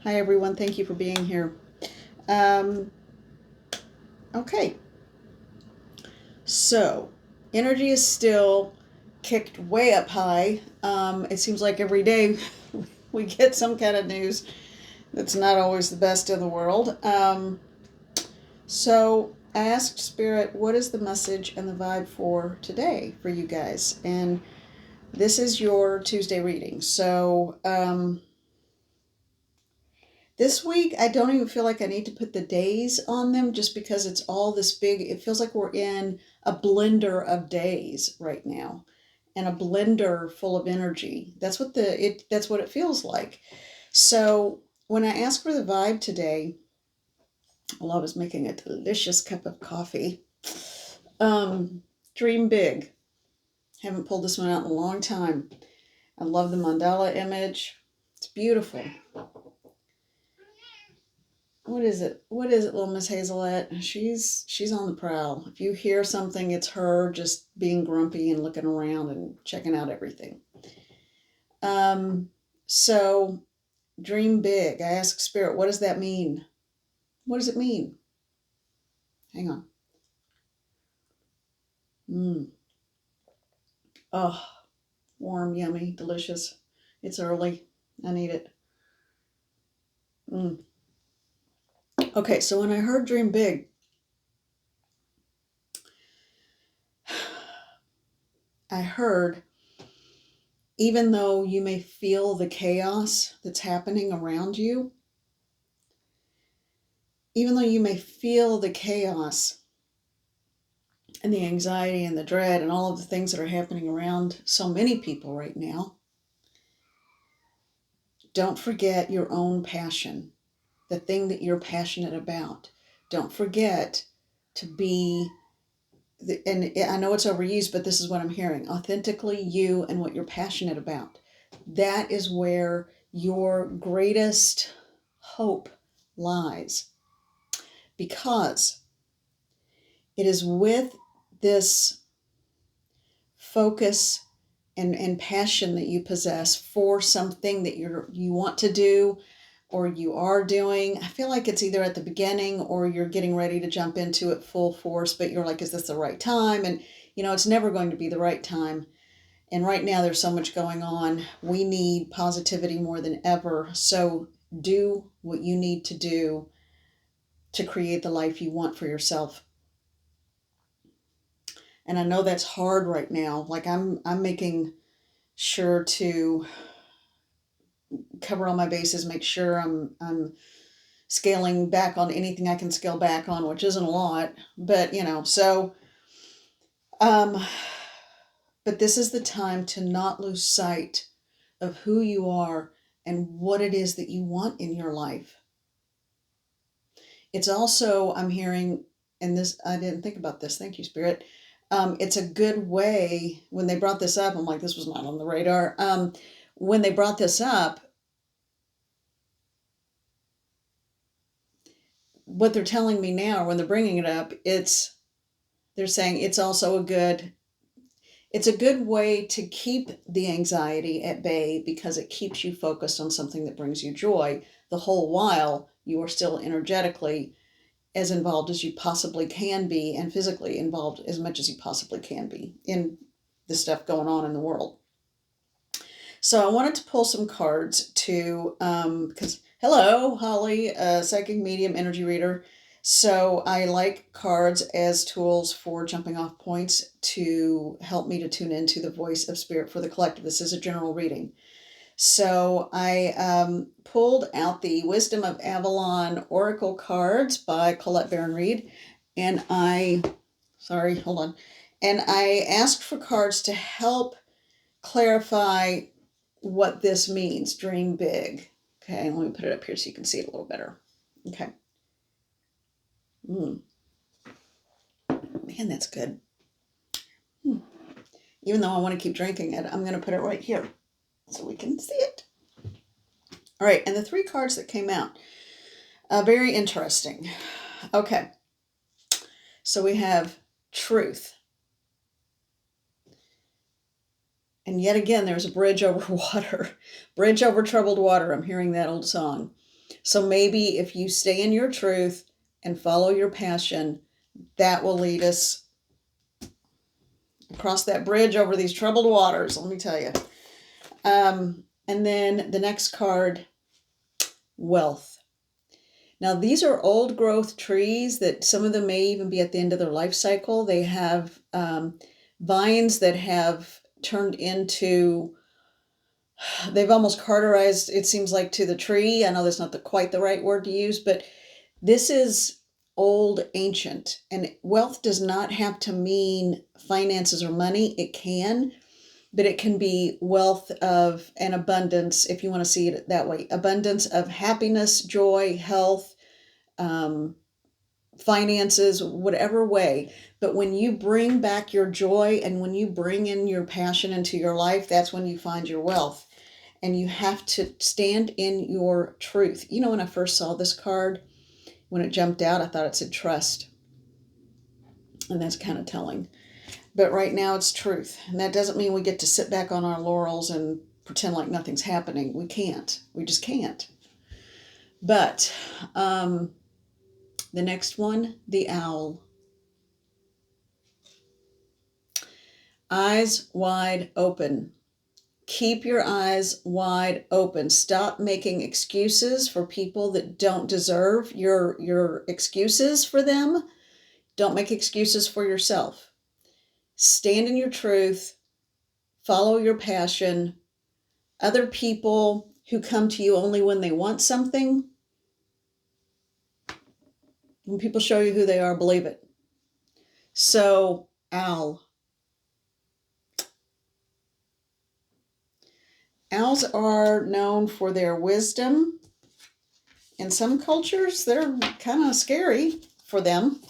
Hi, everyone. Thank you for being here. Um, okay, so energy is still kicked way up high. It seems like every day we get some kind of news that's not always the best in the world. So I asked Spirit, what is the message and the vibe for today for you guys? And this is your Tuesday reading. So, this week, I don't even feel like I need to put the days on them just because it's all this big. It feels like we're in a blender of days right now and a blender full of energy. That's what it feels like. So when I asked for the vibe today, well, I was making a delicious cup of coffee. Um, Dream big. Haven't pulled this one out in a long time. I love the mandala image. It's beautiful. What is it? What is it, little Miss Hazelette? She's on the prowl. If you hear something, it's her just being grumpy and looking around and checking out everything. Um, so dream big. I ask Spirit, what does that mean? What does it mean? Hang on. Mm. Oh, warm, yummy, delicious. It's early. I need it. Mm. Okay, so when I heard dream big, I heard even though you may feel the chaos that's happening around you, even though you may feel the chaos and the anxiety and the dread and all of the things that are happening around so many people right now, don't forget your own passion, the thing that you're passionate about. Don't forget to be, and I know it's overused, but this is what I'm hearing, authentically you and what you're passionate about. That is where your greatest hope lies, because it is with this focus and passion that you possess for something that you want to do or you are doing. I feel like it's either at the beginning or you're getting ready to jump into it full force, but you're like, is this the right time? And it's never going to be the right time. And right now there's so much going on. We need positivity more than ever. So do what you need to do to create the life you want for yourself. And I know that's hard right now. Like I'm making sure to cover all my bases, make sure I'm scaling back on anything I can scale back on, which isn't a lot, but um but this is the time to not lose sight of who you are and what it is that you want in your life. It's also, I'm hearing, and this, I didn't think about this. Thank you, Spirit. It's a good way when they brought this up. I'm like, this was not on the radar. When they brought this up, what they're telling me now, when they're bringing it up, they're saying it's a good way to keep the anxiety at bay because it keeps you focused on something that brings you joy the whole while you are still energetically as involved as you possibly can be and physically involved as much as you possibly can be in the stuff going on in the world. So I wanted to pull some cards to, because hello, Holly, psychic medium energy reader. So I like cards as tools for jumping off points to help me to tune into the voice of spirit for the collective. This is a general reading. So I pulled out the Wisdom of Avalon Oracle cards by Colette Baron Reed, and sorry, hold on, and I asked for cards to help clarify what this means. Dream big. Okay, let me put it up here so you can see it a little better. Okay. Man, that's good. Even though I want to keep drinking it, I'm going to put it right here so we can see it. All right, and the three cards that came out, very interesting. Okay, so we have truth. And yet again, there's a bridge over water. Bridge over troubled water. I'm hearing that old song. So maybe if you stay in your truth and follow your passion, that will lead us across that bridge over these troubled waters, let me tell you. And then the next card, wealth. Now, these are old growth trees that some of them may even be at the end of their life cycle. They have vines that have turned into, they've almost carterized, it seems like, to the tree. I know that's not quite the right word to use, but this is old, ancient. And wealth does not have to mean finances or money. It can, but it can be wealth of an abundance, if you want to see it that way. Abundance of happiness, joy, health, finances, whatever way. But when you bring back your joy and when you bring in your passion into your life, that's when you find your wealth. And you have to stand in your truth. You know, when I first saw this card, when it jumped out, I thought it said trust. And that's kind of telling. But right now it's truth. And that doesn't mean we get to sit back on our laurels and pretend like nothing's happening. We can't. We just can't. But the next one, the owl. Eyes wide open. Keep your eyes wide open. Stop making excuses for people that don't deserve your excuses for them. Don't make excuses for yourself. Stand in your truth. Follow your passion. Other people who come to you only when they want something, when people show you who they are, believe it. So, owl. Owls are known for their wisdom. In some cultures, they're kind of scary for them.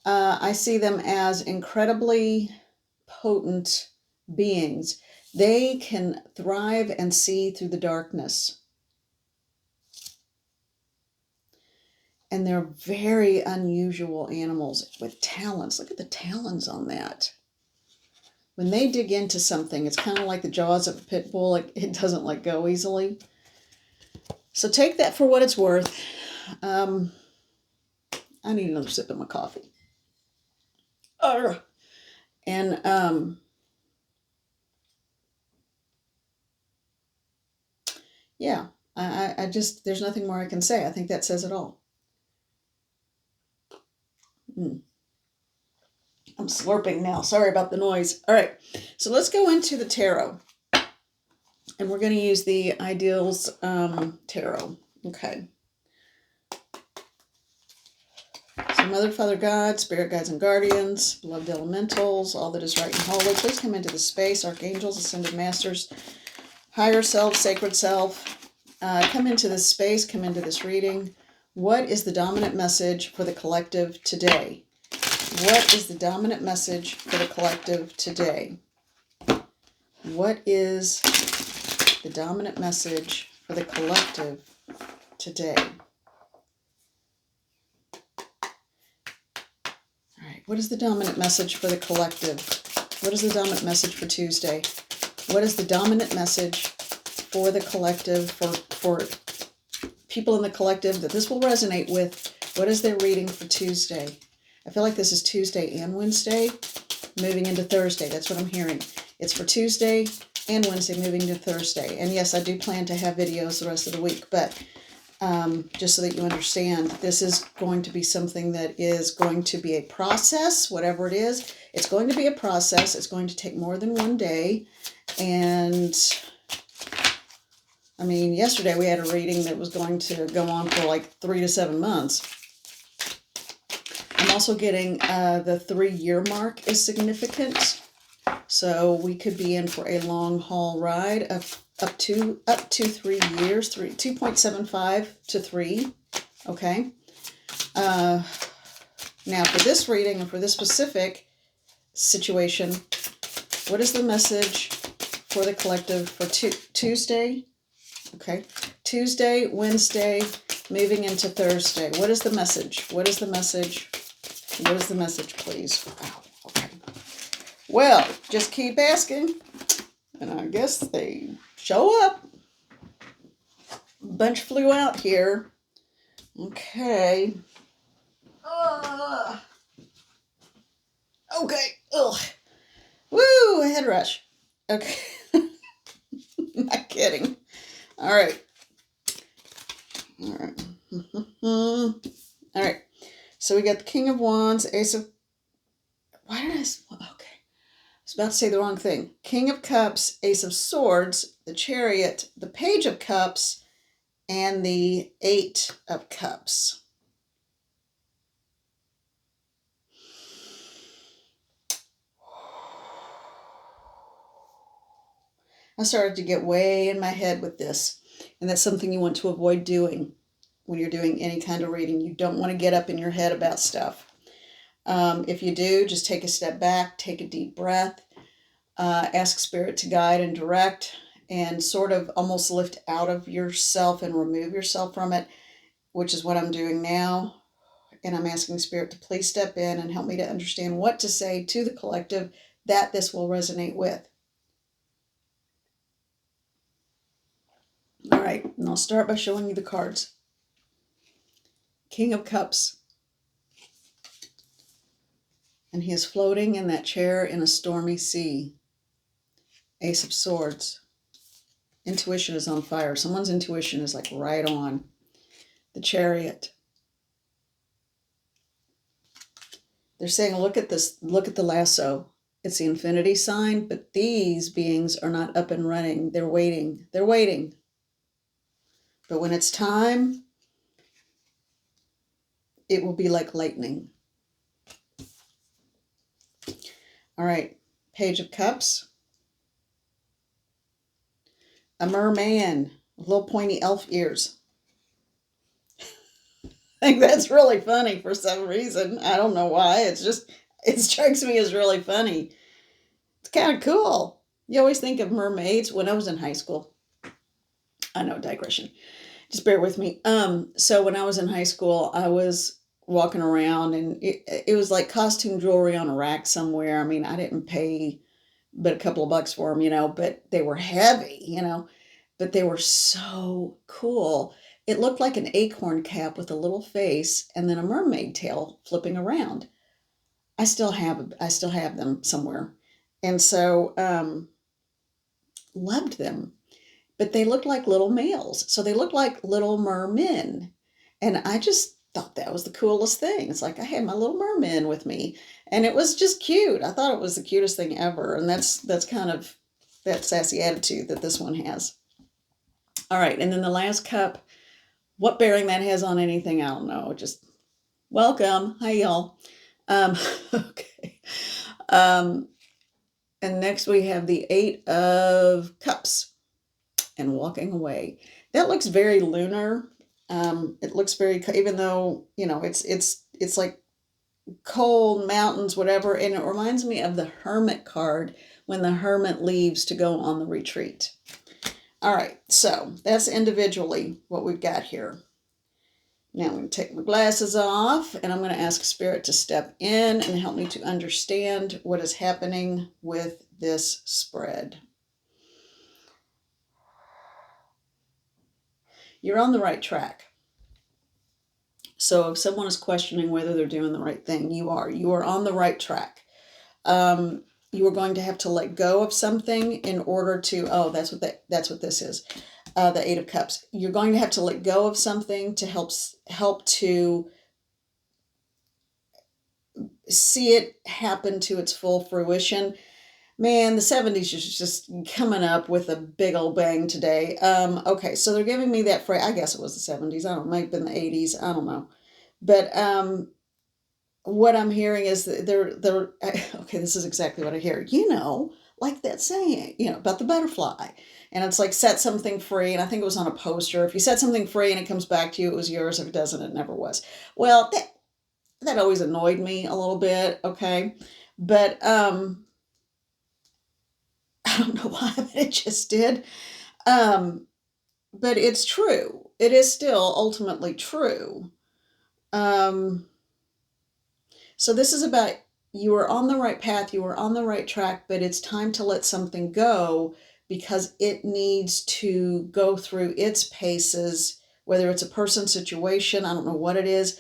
I see them as incredibly potent beings. They can thrive and see through the darkness. And they're very unusual animals with talons. Look at the talons on that. When they dig into something, it's kind of like the jaws of a pit bull. It doesn't let go easily. So take that for what it's worth. I need another sip of my coffee. And yeah, I just, there's nothing more I can say. I think that says it all. I'm slurping now. Sorry about the noise. All right, so let's go into the tarot. And we're going to use the Ideals Tarot. Okay. So Mother, Father, God, Spirit Guides and Guardians, beloved elementals, all that is right and holy, please come into the space. Archangels, Ascended Masters, Higher Self, Sacred Self, come into this space, come into this reading. What is the dominant message for the collective today? What is the dominant message for the collective today? What is the dominant message for the collective today? All right, what is the dominant message for the collective? What is the dominant message for Tuesday? What is the dominant message for the collective, for people in the collective that this will resonate with? What is their reading for Tuesday? I feel like this is Tuesday and Wednesday, moving into Thursday. That's what I'm hearing. It's for Tuesday and Wednesday, moving to Thursday. And yes, I do plan to have videos the rest of the week, but just so that you understand, this is going to be something that is going to be a process, whatever it is. It's going to be a process. It's going to take more than one day. And I mean, yesterday we had a reading that was going to go on for like 3 to 7 months. I'm also getting the 3-year mark is significant. So we could be in for a long haul ride of up to 3 years, 2.75 to 3. Okay. Now for this reading and for this specific situation, what is the message for the collective for Tuesday? Okay. Tuesday, Wednesday, moving into Thursday. What is the message? What is the message? What is the message, please? Wow. Okay. Well, just keep asking, and I guess they show up. A bunch flew out here. Okay. Okay. Ugh. Woo! A head rush. Okay. Not kidding. All right. All right. All right. So we got the King of Wands, Ace of. Why did I? Okay. I was about to say the wrong thing. King of Cups, Ace of Swords, the Chariot, the Page of Cups, and the Eight of Cups. I started to get way in my head with this, and that's something you want to avoid doing when you're doing any kind of reading. You don't want to get up in your head about stuff. If you do, just take a step back, take a deep breath, ask Spirit to guide and direct, and sort of almost lift out of yourself and remove yourself from it, which is what I'm doing now. And I'm asking Spirit to please step in and help me to understand what to say to the collective that this will resonate with. All right, and I'll start by showing you the cards. King of Cups. And he is floating in that chair in a stormy sea. Ace of Swords. Intuition is on fire. Someone's intuition is like right on. The Chariot. They're saying, look at this, look at the lasso. It's the infinity sign, but these beings are not up and running. They're waiting. They're waiting. But when it's time, it will be like lightning. All right, Page of Cups. A merman with little pointy elf ears. I think that's really funny for some reason. I don't know why. It strikes me as really funny. It's kind of cool. You always think of mermaids when I was in high school. I know, digression. Just bear with me. So when I was in high school, I was walking around and it was like costume jewelry on a rack somewhere. I mean, I didn't pay but a couple of bucks for them, but they were heavy, but they were so cool. It looked like an acorn cap with a little face and then a mermaid tail flipping around. I still have them somewhere. And so loved them. But they looked like little males. So they looked like little mermen. And I just thought that was the coolest thing. It's like I had my little merman with me. And it was just cute. I thought it was the cutest thing ever. And that's kind of that sassy attitude that this one has. All right, and then the last cup, what bearing that has on anything, I don't know. Just welcome. Hi, y'all. Okay. And next we have the Eight of Cups and walking away. That looks very lunar. It looks very, even though, it's like cold mountains, whatever. And it reminds me of the Hermit card when the hermit leaves to go on the retreat. All right, so that's individually what we've got here. Now I'm going to take my glasses off and I'm going to ask Spirit to step in and help me to understand what is happening with this spread. You're on the right track. So if someone is questioning whether they're doing the right thing, you are. You are on the right track. You are going to have to let go of something in order to, that's what this is. The Eight of Cups. You're going to have to let go of something to help to see it happen to its full fruition. Man, the 70s is just coming up with a big old bang today. Okay, so they're giving me that phrase. I guess it was the 70s. I don't know, might have been the 80s. I don't know. But what I'm hearing is that okay, this is exactly what I hear. Like that saying, about the butterfly. And it's like set something free. And I think it was on a poster. If you set something free and it comes back to you, it was yours. If it doesn't, it never was. Well, that always annoyed me a little bit. Okay. But I don't know why, but it just did. But it's true. It is still ultimately true. So this is about you are on the right path, you are on the right track, but it's time to let something go because it needs to go through its paces whether it's a person, situation, I don't know what it is,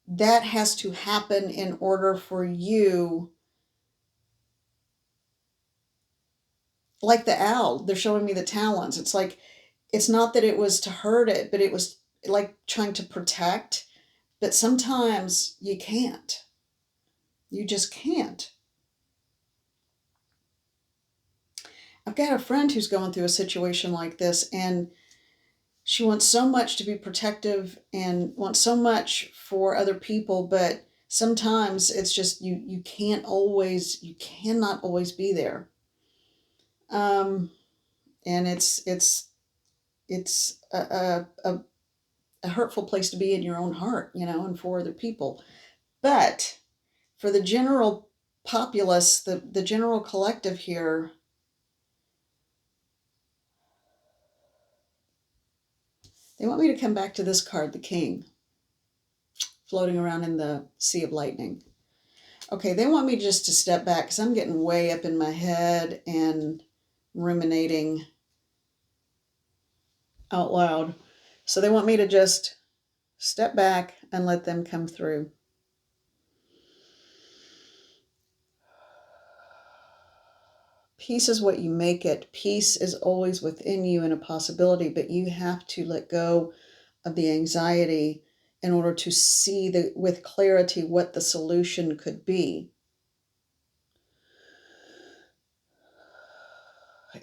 that has to happen in order for you, like the owl, they're showing me the talons. It's like, it's not that it was to hurt it, but it was like trying to protect. But sometimes you can't. You just can't. I've got a friend who's going through a situation like this, and she wants so much to be protective and wants so much for other people, but sometimes it's just you cannot always be there. And it's a hurtful place to be in your own heart, and for other people. But for the general populace, the general collective here, they want me to come back to this card, the King, floating around in the sea of lightning. Okay, they want me just to step back because I'm getting way up in my head and ruminating out loud. So they want me to just step back and let them come through. Peace is what you make it. Peace is always within you and a possibility, but you have to let go of the anxiety in order to see with clarity what the solution could be.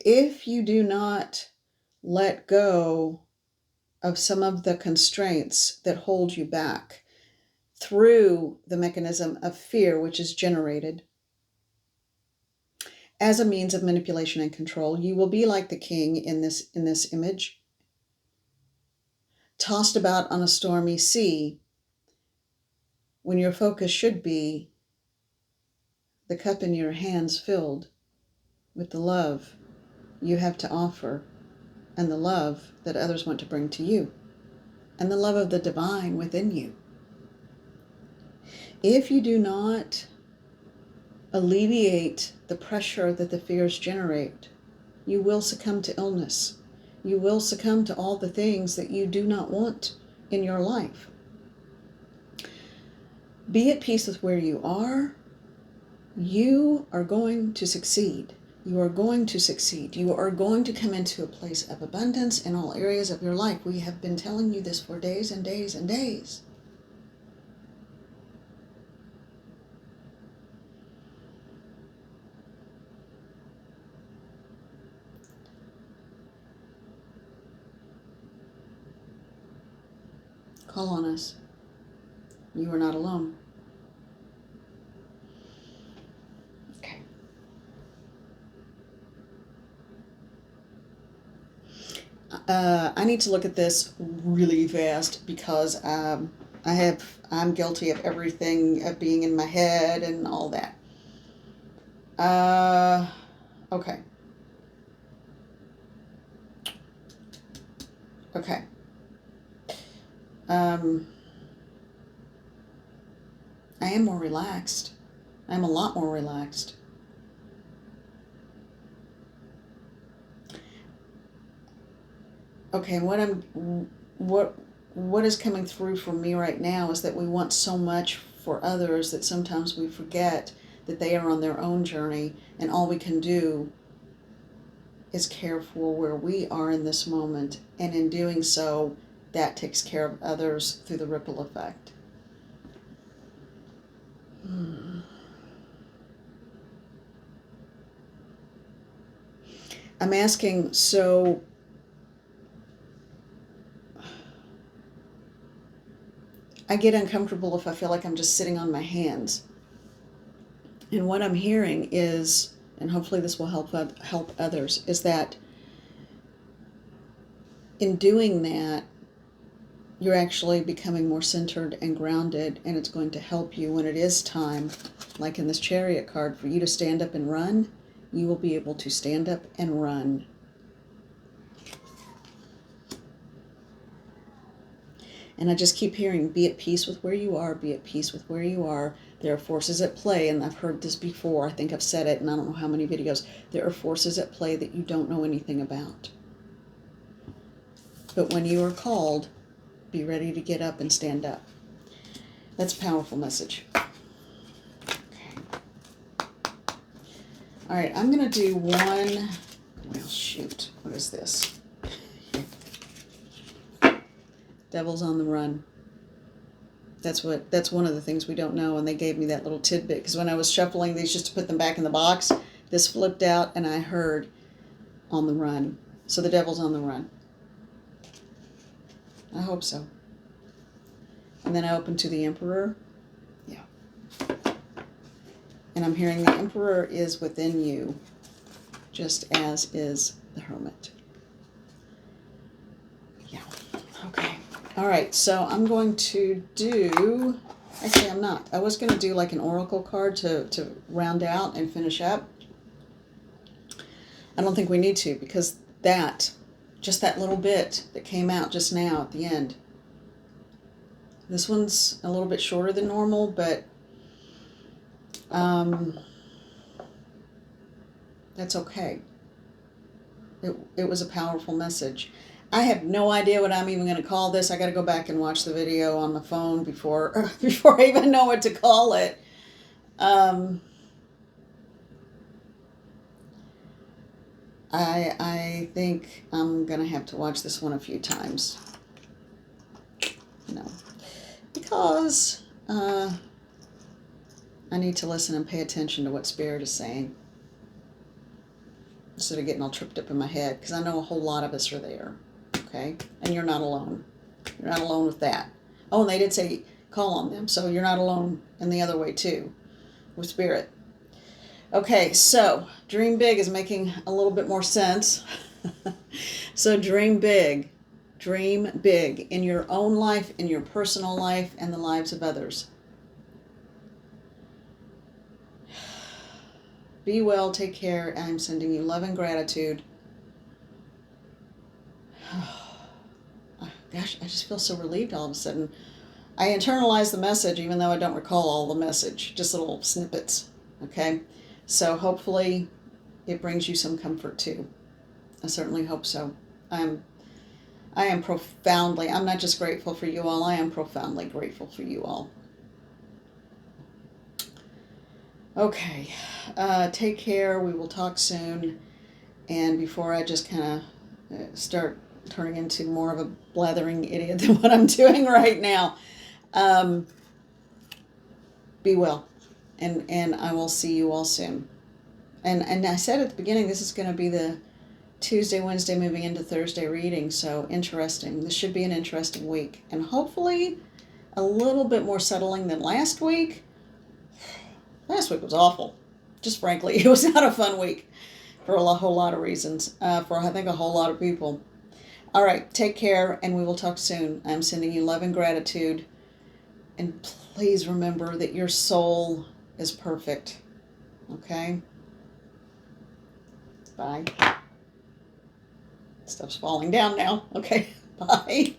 If you do not let go of some of the constraints that hold you back through the mechanism of fear, which is generated as a means of manipulation and control, you will be like the king in this image, tossed about on a stormy sea, when your focus should be the cup in your hands filled with the love you have to offer, and the love that others want to bring to you, and the love of the divine within you. If you do not alleviate the pressure that the fears generate, you will succumb to illness. You will succumb to all the things that you do not want in your life. Be at peace with where you are. You are going to succeed. You are going to succeed. You are going to come into a place of abundance in all areas of your life. We have been telling you this for days and days and days. Call on us. You are not alone. Okay. I need to look at this really fast because I'm guilty of everything, of being in my head and all that. Okay. Okay. I am more relaxed. I'm a lot more relaxed. Okay, what is coming through for me right now is that we want so much for others that sometimes we forget that they are on their own journey, and all we can do is care for where we are in this moment, and in doing so, that takes care of others through the ripple effect. I'm asking, so I get uncomfortable if I feel like I'm just sitting on my hands. And what I'm hearing is, and hopefully this will help others, is that in doing that, you're actually becoming more centered and grounded, and it's going to help you when it is time, like in this Chariot card, for you to stand up and run. You will be able to stand up and run. And I just keep hearing, be at peace with where you are, be at peace with where you are. There are forces at play, and I've heard this before. I think I've said it, and I don't know how many videos. There are forces at play that you don't know anything about. But when you are called, be ready to get up and stand up. That's a powerful message. Okay. All right, I'm going to do one. Well, shoot. What is this? Devil's on the run. That's one of the things we don't know, and they gave me that little tidbit because when I was shuffling these just to put them back in the box, this flipped out and I heard on the run. So the devil's on the run. I hope so. And then I open to the Emperor. Yeah. And I'm hearing the Emperor is within you, just as is the Hermit. Yeah. Okay. All right. So I'm going to do, actually I'm not. I was going to do like an oracle card to round out and finish up. I don't think we need to because just that little bit that came out just now at the end. This one's a little bit shorter than normal, but that's okay. It was a powerful message. I have no idea what I'm even going to call this. I got to go back and watch the video on the phone before I even know what to call it. I think I'm going to have to watch this one a few times. Because I need to listen and pay attention to what Spirit is saying instead of getting all tripped up in my head, because I know a whole lot of us are there, okay? And you're not alone. You're not alone with that. Oh, and they did say call on them, so you're not alone in the other way too, with Spirit. Okay, so dream big is making a little bit more sense. So dream big. Dream big in your own life, in your personal life, and the lives of others. Be well, take care. I'm sending you love and gratitude. Gosh, I just feel so relieved all of a sudden. I internalized the message even though I don't recall all the message, just little snippets, okay? So hopefully it brings you some comfort too. I certainly hope so. I am profoundly, I'm not just grateful for you all, I am profoundly grateful for you all. Okay, take care. We will talk soon. And before I just kind of start turning into more of a blathering idiot than what I'm doing right now, be well. And I will see you all soon. And I said at the beginning, this is going to be the Tuesday, Wednesday, moving into Thursday reading. So interesting. This should be an interesting week. And hopefully a little bit more settling than last week. Last week was awful. Just frankly, it was not a fun week for a whole lot of reasons. For, I think, a whole lot of people. All right. Take care, and we will talk soon. I'm sending you love and gratitude. And please remember that your soul is perfect. Okay? Bye. Stuff's falling down now. Okay. Bye.